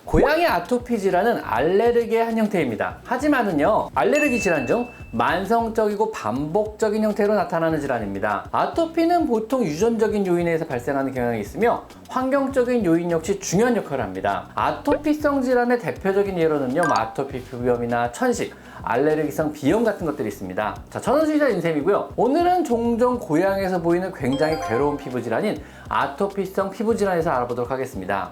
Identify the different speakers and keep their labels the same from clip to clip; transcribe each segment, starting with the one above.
Speaker 1: 고양이 아토피 질환은 알레르기의 한 형태입니다. 하지만은요, 알레르기 질환 중 만성적이고 반복적인 형태로 나타나는 질환입니다. 아토피는 보통 유전적인 요인에 의해서 발생하는 경향이 있으며 환경적인 요인 역시 중요한 역할을 합니다. 아토피성 질환의 대표적인 예로는요, 아토피 피부염이나 천식, 알레르기성 비염 같은 것들이 있습니다. 자, 저는 수의사 윤쌤이고요. 오늘은 종종 고양이에서 보이는 굉장히 괴로운 피부 질환인 아토피성 피부 질환에서 알아보도록 하겠습니다.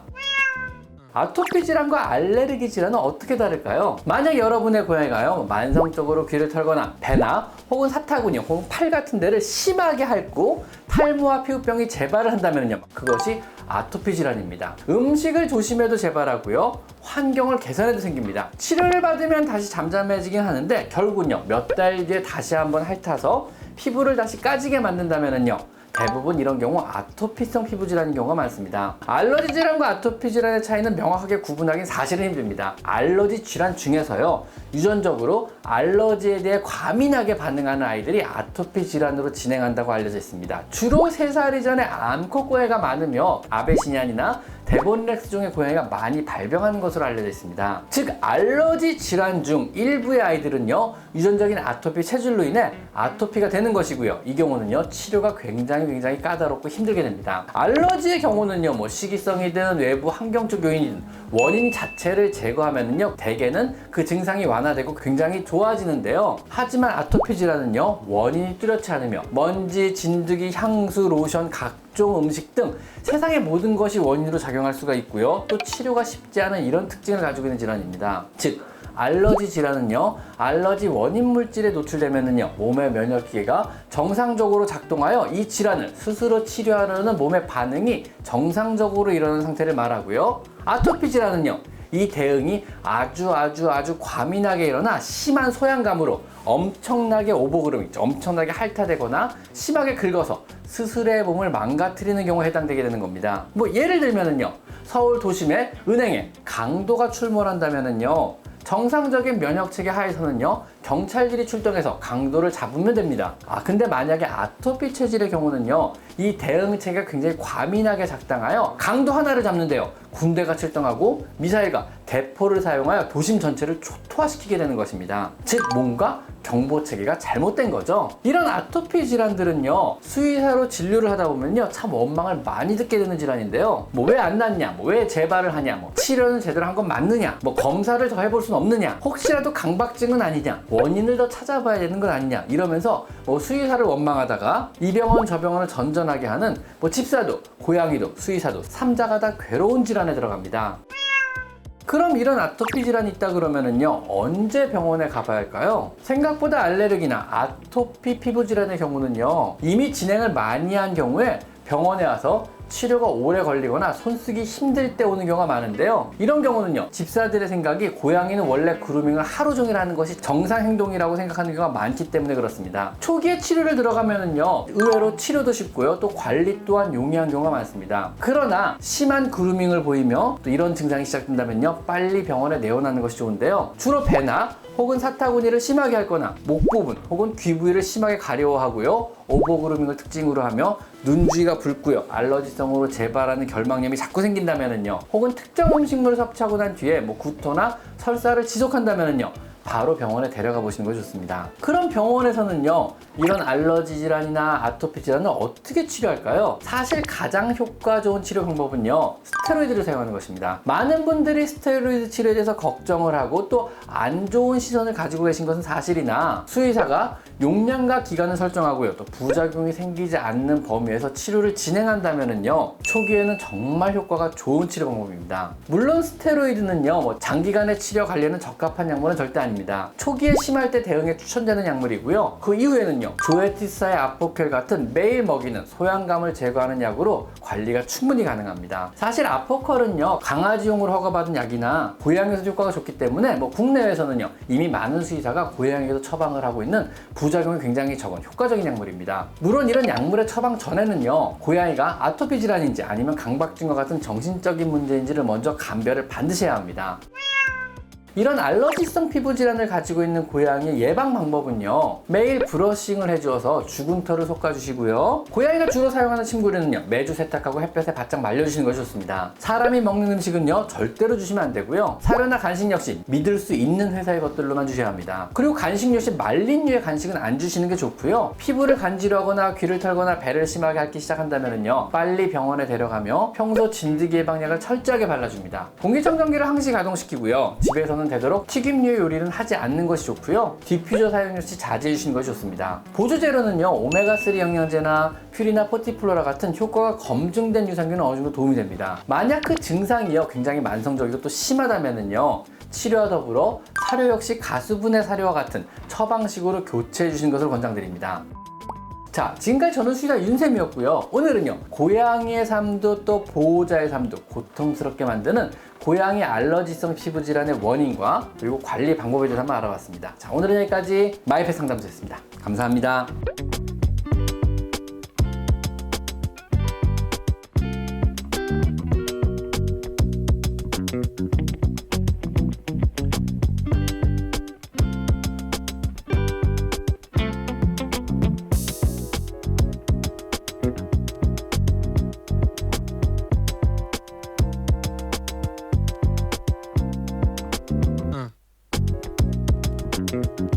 Speaker 1: 아토피 질환과 알레르기 질환은 어떻게 다를까요? 만약 여러분의 고양이가요, 만성적으로 귀를 털거나 배나 혹은 사타구니 혹은 팔 같은 데를 심하게 핥고 탈모와 피부병이 재발을 한다면요, 그것이 아토피 질환입니다. 음식을 조심해도 재발하고요, 환경을 개선해도 생깁니다. 치료를 받으면 다시 잠잠해지긴 하는데 결국은요, 몇 달 뒤에 다시 한번 핥아서 피부를 다시 까지게 만든다면요, 대부분 이런 경우 아토피성 피부 질환인 경우가 많습니다. 알러지 질환과 아토피 질환의 차이는 명확하게 구분하기는 사실은 힘듭니다. 알러지 질환 중에서요, 유전적으로 알러지에 대해 과민하게 반응하는 아이들이 아토피 질환으로 진행한다고 알려져 있습니다. 주로 3살 이전에 암컷 고양이가 많으며 아베시니안이나 데본렉스 종의 고양이가 많이 발병하는 것으로 알려져 있습니다. 즉, 알러지 질환 중 일부의 아이들은요, 유전적인 아토피 체질로 인해 아토피가 되는 것이고요. 이 경우는요, 치료가 굉장히 까다롭고 힘들게 됩니다. 알러지의 경우는요, 시기성이든 외부 환경적 요인이든 원인 자체를 제거하면요, 대개는 그 증상이 완화되고 굉장히 좋아지는데요. 하지만 아토피 질환은요, 원인이 뚜렷지 않으며 먼지, 진드기, 향수, 로션, 각종 음식 등 세상의 모든 것이 원인으로 작용할 수가 있고요. 또 치료가 쉽지 않은 이런 특징을 가지고 있는 질환입니다. 즉, 알러지 질환은요, 알러지 원인 물질에 노출되면은요, 몸의 면역기계가 정상적으로 작동하여 이 질환을 스스로 치료하려는 몸의 반응이 정상적으로 일어나는 상태를 말하고요. 아토피 질환은요, 이 대응이 아주 과민하게 일어나 심한 소양감으로 엄청나게 오버그름, 엄청나게 핥아대거나 심하게 긁어서 스스로의 몸을 망가뜨리는 경우에 해당되게 되는 겁니다. 예를 들면은요, 서울 도심의 은행에 강도가 출몰한다면은요, 정상적인 면역체계 하에서는요, 경찰들이 출동해서 강도를 잡으면 됩니다. 근데 만약에 아토피 체질의 경우는요, 이 대응체계가 굉장히 과민하게 작동하여 강도 하나를 잡는데요, 군대가 출동하고 미사일과 대포를 사용하여 도심 전체를 초토화시키게 되는 것입니다. 즉, 뭔가 경보체계가 잘못된 거죠. 이런 아토피 질환들은요, 수의사로 진료를 하다 보면요, 참 원망을 많이 듣게 되는 질환인데요. 왜 안 낫냐, 왜 재발을 하냐, 치료는 제대로 한 건 맞느냐, 검사를 더 해볼 수는 없느냐, 혹시라도 강박증은 아니냐, 원인을 더 찾아봐야 되는 건 아니냐, 이러면서 수의사를 원망하다가 이 병원 저 병원을 전전하게 하는 집사도, 고양이도, 수의사도 삼자가 다 괴로운 질환에 들어갑니다. 그럼 이런 아토피 질환이 있다 그러면은요, 언제 병원에 가봐야 할까요? 생각보다 알레르기나 아토피 피부 질환의 경우는요, 이미 진행을 많이 한 경우에 병원에 와서 치료가 오래 걸리거나 손쓰기 힘들 때 오는 경우가 많은데요. 이런 경우는요, 집사들의 생각이 고양이는 원래 그루밍을 하루 종일 하는 것이 정상 행동이라고 생각하는 경우가 많기 때문에 그렇습니다. 초기에 치료를 들어가면은요, 의외로 치료도 쉽고요, 또 관리 또한 용이한 경우가 많습니다. 그러나 심한 그루밍을 보이며 또 이런 증상이 시작된다면요, 빨리 병원에 내원하는 것이 좋은데요. 주로 배나 혹은 사타구니를 심하게 핥거나 목 부분 혹은 귀 부위를 심하게 가려워하고요, 오버그루밍을 특징으로 하며 눈 주위가 붉고요, 알러지성으로 재발하는 결막염이 자꾸 생긴다면은요, 혹은 특정 음식물을 섭취하고 난 뒤에 구토나 설사를 지속한다면은요, 바로 병원에 데려가 보시는 것이 좋습니다. 그럼 병원에서는요, 이런 알러지 질환이나 아토피 질환을 어떻게 치료할까요? 사실 가장 효과 좋은 치료 방법은요, 스테로이드를 사용하는 것입니다. 많은 분들이 스테로이드 치료에 대해서 걱정을 하고 또 안 좋은 시선을 가지고 계신 것은 사실이나, 수의사가 용량과 기간을 설정하고요, 또 부작용이 생기지 않는 범위에서 치료를 진행한다면은요, 초기에는 정말 효과가 좋은 치료 방법입니다. 물론 스테로이드는요, 장기간의 치료 관리에는 적합한 약물은 절대 아닙니다. 초기에 심할 때 대응에 추천되는 약물이고요, 그 이후에는요, 조에티사의 아포켈 같은 매일 먹이는 소양감을 제거하는 약으로 관리가 충분히 가능합니다. 사실 아포켈은요, 강아지용으로 허가받은 약이나 고양이에서도 효과가 좋기 때문에 국내에서는요, 이미 많은 수의사가 고양이에도 처방을 하고 있는 부작용이 굉장히 적은 효과적인 약물입니다. 물론 이런 약물의 처방 전에는요, 고양이가 아토피 질환인지 아니면 강박증과 같은 정신적인 문제인지를 먼저 감별을 반드시 해야 합니다. 이런 알러지성 피부 질환을 가지고 있는 고양이의 예방 방법은요, 매일 브러싱을 해주어서 죽은 털을 솎아주시고요. 고양이가 주로 사용하는 침구류는요, 매주 세탁하고 햇볕에 바짝 말려주시는 것이 좋습니다. 사람이 먹는 음식은요, 절대로 주시면 안 되고요. 사료나 간식 역시 믿을 수 있는 회사의 것들로만 주셔야 합니다. 그리고 간식 역시 말린 류의 간식은 안 주시는 게 좋고요. 피부를 간지러거나 귀를 털거나 배를 심하게 앓기 시작한다면요, 빨리 병원에 데려가며 평소 진드기 예방약을 철저하게 발라줍니다. 공기청정기를 항시 가동시키고요. 집에서는 되도록 튀김류 요리는 하지 않는 것이 좋고요. 디퓨저 사용 역시 자제해 주시는 것이 좋습니다. 보조 재료는요, 오메가3 영양제나 퓨리나 포티플로라 같은 효과가 검증된 유산균은 어느 정도 도움이 됩니다. 만약 그 증상이요, 굉장히 만성적이고 또 심하다면은요, 치료와 더불어 사료 역시 가수분해 사료와 같은 처방식으로 교체해 주시는 것을 권장드립니다. 자, 지금까지 저는 수의사 윤쌤이었고요. 오늘은요, 고양이의 삶도 또 보호자의 삶도 고통스럽게 만드는 고양이 알러지성 피부 질환의 원인과 그리고 관리 방법에 대해서 한번 알아봤습니다. 자, 오늘은 여기까지 마이펫 상담소였습니다. 감사합니다.
Speaker 2: 응.